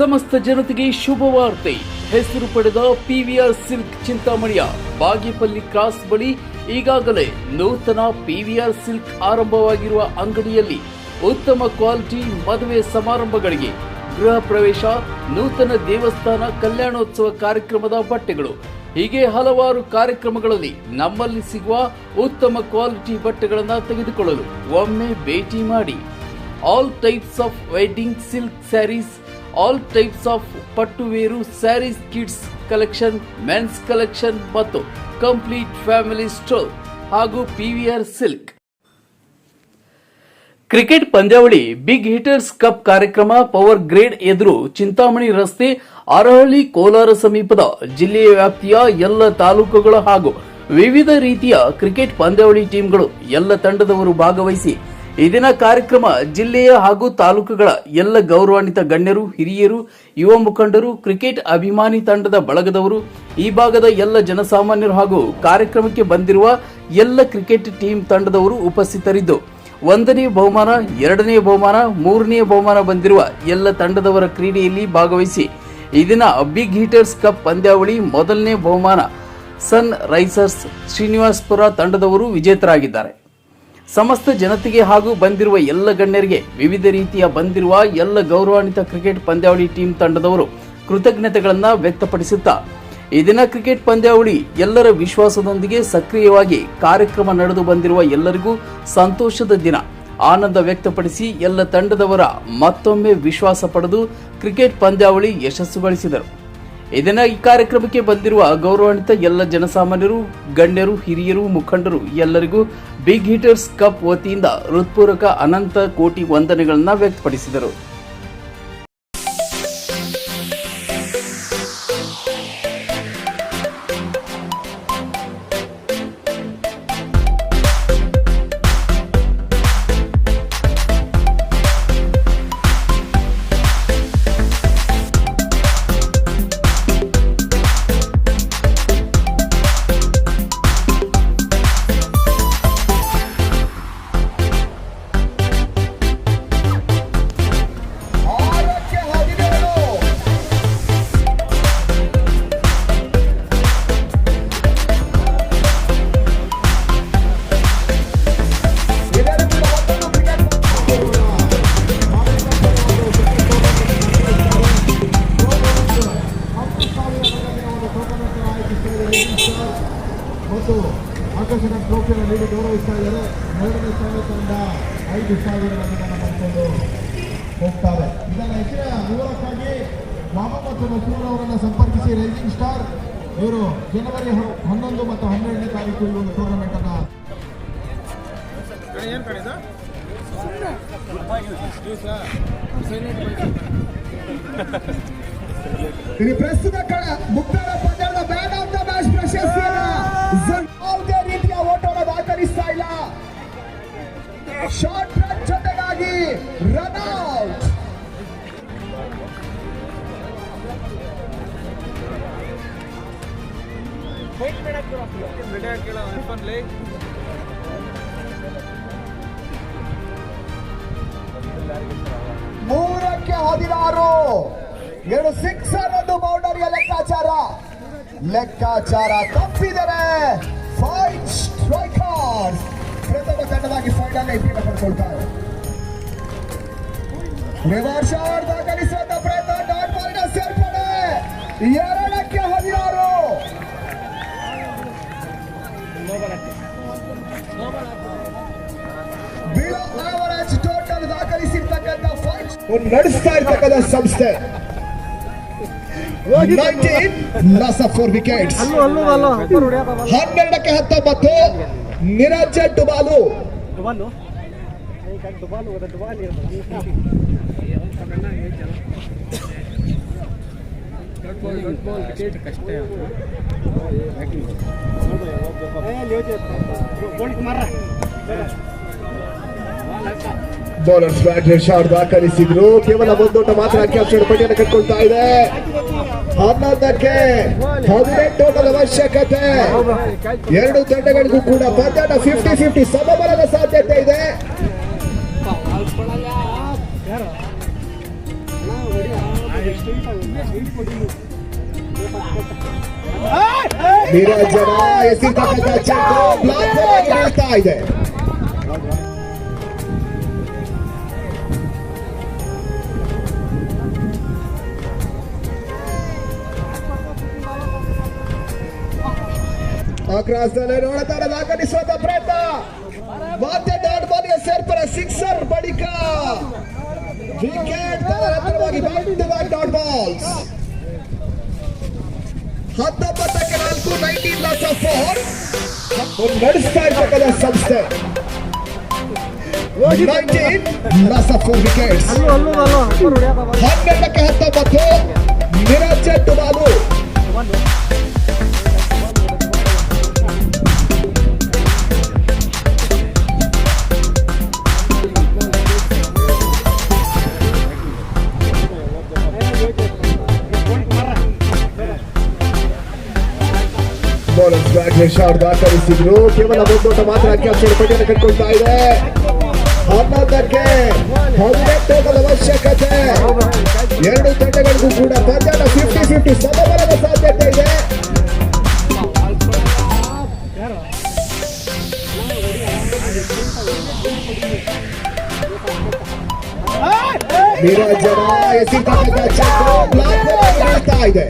ಸಮಸ್ತ ಜನತೆಗೆ ಶುಭವಾರ್ತೆ. ಹೆಸರು ಪಡೆದ ಪಿವಿಆರ್ ಸಿಲ್ಕ್ ಚಿಂತಾಮಣಿಯ ಬಾಗೇಪಲ್ಲಿ ಕ್ರಾಸ್ ಬಳಿ ಈಗಾಗಲೇ ನೂತನ ಪಿವಿಆರ್ ಸಿಲ್ಕ್ ಆರಂಭವಾಗಿರುವ ಅಂಗಡಿಯಲ್ಲಿ ಉತ್ತಮ ಕ್ವಾಲಿಟಿ ಮದುವೆ ಸಮಾರಂಭಗಳಿಗೆ, ಗೃಹ ಪ್ರವೇಶ, ನೂತನ ದೇವಸ್ಥಾನ, ಕಲ್ಯಾಣೋತ್ಸವ ಕಾರ್ಯಕ್ರಮದ ಬಟ್ಟೆಗಳು ಹೀಗೆ ಹಲವಾರು ಕಾರ್ಯಕ್ರಮಗಳಲ್ಲಿ ನಮ್ಮಲ್ಲಿ ಸಿಗುವ ಉತ್ತಮ ಕ್ವಾಲಿಟಿ ಬಟ್ಟೆಗಳನ್ನು ತೆಗೆದುಕೊಳ್ಳಲು ಒಮ್ಮೆ ಭೇಟಿ ಮಾಡಿ. All types of wedding silk sarees, all types of ಪಟ್ಟುವೇರು sarees, kids collection, mens collection ಮತ್ತು ಕಂಪ್ಲೀಟ್ ಫ್ಯಾಮಿಲಿ ಸ್ಟೋರ್ ಹಾಗೂ ಪಿವಿಆರ್ ಸಿಲ್ಕ್. ಕ್ರಿಕೆಟ್ ಪಂದ್ಯಾವಳಿ ಬಿಗ್ ಹಿಟರ್ಸ್ ಕಪ್ ಕಾರ್ಯಕ್ರಮ ಪವರ್ ಗ್ರೇಡ್ ಎದುರು ಚಿಂತಾಮಣಿ ರಸ್ತೆ, ಅರಹಳ್ಳಿ, ಕೋಲಾರ ಸಮೀಪದ ಜಿಲ್ಲೆಯ ವ್ಯಾಪ್ತಿಯ ಎಲ್ಲ ತಾಲೂಕುಗಳ ಹಾಗೂ ವಿವಿಧ ರೀತಿಯ ಕ್ರಿಕೆಟ್ ಪಂದ್ಯಾವಳಿ ಟೀಮ್ಗಳು ಎಲ್ಲ ತಂಡದವರು ಭಾಗವಹಿಸಿ ಈ ದಿನ ಕಾರ್ಯಕ್ರಮ ಜಿಲ್ಲೆಯ ಹಾಗೂ ತಾಲೂಕುಗಳ ಎಲ್ಲ ಗೌರವಾನ್ವಿತ ಗಣ್ಯರು, ಹಿರಿಯರು, ಯುವ ಮುಖಂಡರು, ಕ್ರಿಕೆಟ್ ಅಭಿಮಾನಿ ತಂಡದ ಬಳಗದವರು, ಈ ಭಾಗದ ಎಲ್ಲ ಜನಸಾಮಾನ್ಯರು ಹಾಗೂ ಕಾರ್ಯಕ್ರಮಕ್ಕೆ ಬಂದಿರುವ ಎಲ್ಲ ಕ್ರಿಕೆಟ್ ಟೀಮ್ ತಂಡದವರು ಉಪಸ್ಥಿತರಿದ್ದು 1ನೇ ಬಹುಮಾನ, 2ನೇ ಬಹುಮಾನ, 3ನೇ ಬಹುಮಾನ ಬಂದಿರುವ ಎಲ್ಲ ತಂಡದವರ ಕ್ರೀಡೆಯಲ್ಲಿ ಭಾಗವಹಿಸಿ ಈ ದಿನ ಬಿಗ್ ಹಿಟರ್ಸ್ ಕಪ್ ಪಂದ್ಯಾವಳಿ ಮೊದಲನೇ ಬಹುಮಾನ ಸನ್ ರೈಸರ್ಸ್ ಶ್ರೀನಿವಾಸಪುರ ತಂಡದವರು ವಿಜೇತರಾಗಿದ್ದಾರೆ. ಸಮಸ್ತ ಜನತೆಗೆ ಹಾಗೂ ಬಂದಿರುವ ಎಲ್ಲ ಗಣ್ಯರಿಗೆ, ವಿವಿಧ ರೀತಿಯ ಬಂದಿರುವ ಎಲ್ಲ ಗೌರವಾನ್ವಿತ ಕ್ರಿಕೆಟ್ ಪಂದ್ಯಾವಳಿ ಟೀಮ್ ತಂಡದವರು ಕೃತಜ್ಞತೆಗಳನ್ನು ವ್ಯಕ್ತಪಡಿಸುತ್ತಾ ಈ ದಿನ ಕ್ರಿಕೆಟ್ ಪಂದ್ಯಾವಳಿ ಎಲ್ಲರ ವಿಶ್ವಾಸದೊಂದಿಗೆ ಸಕ್ರಿಯವಾಗಿ ಕಾರ್ಯಕ್ರಮ ನಡೆದು ಬಂದಿರುವ ಎಲ್ಲರಿಗೂ ಸಂತೋಷದ ದಿನ, ಆನಂದ ವ್ಯಕ್ತಪಡಿಸಿ ಎಲ್ಲ ತಂಡದವರ ಮತ್ತೊಮ್ಮೆ ವಿಶ್ವಾಸ ಪಡೆದು ಕ್ರಿಕೆಟ್ ಪಂದ್ಯಾವಳಿ ಯಶಸ್ಸುಗೊಳಿಸಿದರು. ಇದನ್ನ ಈ ಕಾರ್ಯಕ್ರಮಕ್ಕೆ ಬಂದಿರುವ ಗೌರವಾನ್ವಿತ ಎಲ್ಲ ಜನಸಾಮಾನ್ಯರು, ಗಣ್ಯರು, ಹಿರಿಯರು, ಮುಖಂಡರು ಎಲ್ಲರಿಗೂ ಬಿಗ್ ಹಿಟರ್ಸ್ ಕಪ್ ವತಿಯಿಂದ ಹೃತ್ಪೂರ್ವಕ ಅನಂತ ಕೋಟಿ ವಂದನೆಗಳನ್ನು ವ್ಯಕ್ತಪಡಿಸಿದರು. ಮತ್ತು ಆಕರ್ಷಕ ಟ್ರೋಫಿಯನ್ನು ನೀಡಿ ಗೌರವಿಸ್ತಾ ಇದ್ದಾರೆ. 2ನೇ ಸ್ಥಾನ ತಂಡ 5,000 ಪಡೆದುಕೊಂಡು ಹೋಗ್ತಾರೆ. ಇದನ್ನು ಹೆಚ್ಚಿನ ವಿವರಕ್ಕಾಗಿ ಮಾಮ ಮತ್ತು ನಸೂರ್ ಅವರನ್ನು ಸಂಪರ್ಕಿಸಿ. ರೈಸಿಂಗ್ ಸ್ಟಾರ್ ಇವರು ಜನವರಿ 11 ಮತ್ತು 12ನೇ ತಾರೀಕು ಈ ಒಂದು ಟೂರ್ನಮೆಂಟ್ ಅನ್ನ ಪ್ರಸ್ತುತ ಮುಕ್ತಾಯ ಪಂದ್ಯದ ಮ್ಯಾನ್ ಆಫ್ ದ ಮ್ಯಾಚ್ ಪ್ರಶಸ್ತಿಯನ್ನು ಯಾವುದೇ ರೀತಿಯ ಓಟವನ್ನು ದಾಖಲಿಸ್ತಾ ಇಲ್ಲ. ಶಾರ್ಟ್ ರನ್ ಜೊತೆಗಾಗಿ ರನ್ ಔಟ್. ಮೂರಕ್ಕೆ 16, 2 ಸಿಕ್ಸರ್, 1 ಬೌಂಡರಿಯ ಲೆಕ್ಕಾಚಾರ ತಪ್ಪಿದರೆ 5 ಸ್ಟ್ರೈಕರ್ಸ್ ಪ್ರಥಮ ತಂಡವಾಗಿ ಫೈನಲ್ ಎಂಟ್ರಿಯನ್ನು ಪಡ್ಕೊಳ್ತಾರೆ. ರಿವರ್ಸ್ ಶಾಟ್ ದಾಖಲಿಸುವಂತ ಪ್ರಯತ್ನ, ಡಾಟ್ ಬಾಲ್ನ ಸೇರ್ಪಡೆ. 2ಕ್ಕೆ 16. ಬಿಲೋ ಅವರೇಜ್ ಟೋಟಲ್ ದಾಖಲಿಸಿರ್ತಕ್ಕಂಥ 5 ನಡೆಸ್ತಾ ಇರ್ತಕ್ಕಂಥ ಸಂಸ್ಥೆ 19 loss of 4 wickets. 12ಕ್ಕೆ 19 ನಿರಂಜನ್ ಡುಬಾಲು. ಬೌಲರ್ಸ್ ಬ್ಯಾಟರ್ ಶಾಟ್ ದಾಖಲಿಸಿದ್ರು. ಕೇವಲ 1 ಓಟ ಮಾತ್ರ ಕ್ಯಾಪ್ಚರ್ ಪಟ್ಟಿಯನ್ನು ಕಟ್ಕೊಳ್ತಾ ಇದೆ. 11ಕ್ಕೆ 18 ಓಟದ ಅವಶ್ಯಕತೆ. 2 ತಂಡಗಳಿಗೂ ಕೂಡ ಪಂದ್ಯದ 50-50 ಸಮಬಲದ ಸಾಧ್ಯತೆ ಇದೆ. ನಿರಂಜನ ಎಸೆತಕ್ಕಂಥ ಚೆಂಡು ಬ್ಲಾಕ್ ಆಗಿ ಬೀಳ್ತಾ ಇದೆ. ಆಕ್ರಾಸದಲ್ಲಿ ನೋಡುತ್ತಾರೆ ದಾಖಲಿಸುವಂತ ಪ್ರಯತ್ನ ಮತ್ತೆ ಡಾಟ್ ಬಾಲ್ಗೆ ಸೇರ್ಪಡ ಸಿಕ್ಸರ್ ಬಳಿಕ ವಿಕೆಟ್ ತದನಂತರವಾಗಿ back to back dot balls 19ಕ್ಕೆ 4 19 ಲಾಸ್ ಆಫ್ 4 ನಡೆಸ್ತಾ ಇರ್ತಕ್ಕಂಥ ಸಂಸ್ಥೆ 19 ಲಾಸ್ ಆಫ್ 4 ವಿಕೆಟ್ಸ್ 12ಕ್ಕೆ 19 ನಿರಂಜನ್ ಡುಮಾಲು ಶಾಟ್ ದಾಖಲಿಸಿದ್ರು. ಕೇವಲ ಒಂದೋಟ ಮಾತ್ರ ಕ್ಯಾಪ್ಚರ್ ಪಟ್ಟಿಯನ್ನು ಕಟ್ಕೊಳ್ತಾ ಇದೆ. 11ಕ್ಕೆ 18 ಅವಶ್ಯಕತೆ. ಎರಡು ತಂಡಗಳಿಗೂ ಕೂಡ ಪಂದ್ಯದ 50-50 ಸಮಬಲದ ಸಾಧ್ಯತೆ ಇದೆ. ನಿರಂಜನ ಎಸೆತಕ್ಕಂಥ ಚೆಂಡು ಬ್ಲಾಕ್ ಆಗಿ ಬೀಳ್ತಾ ಇದೆ.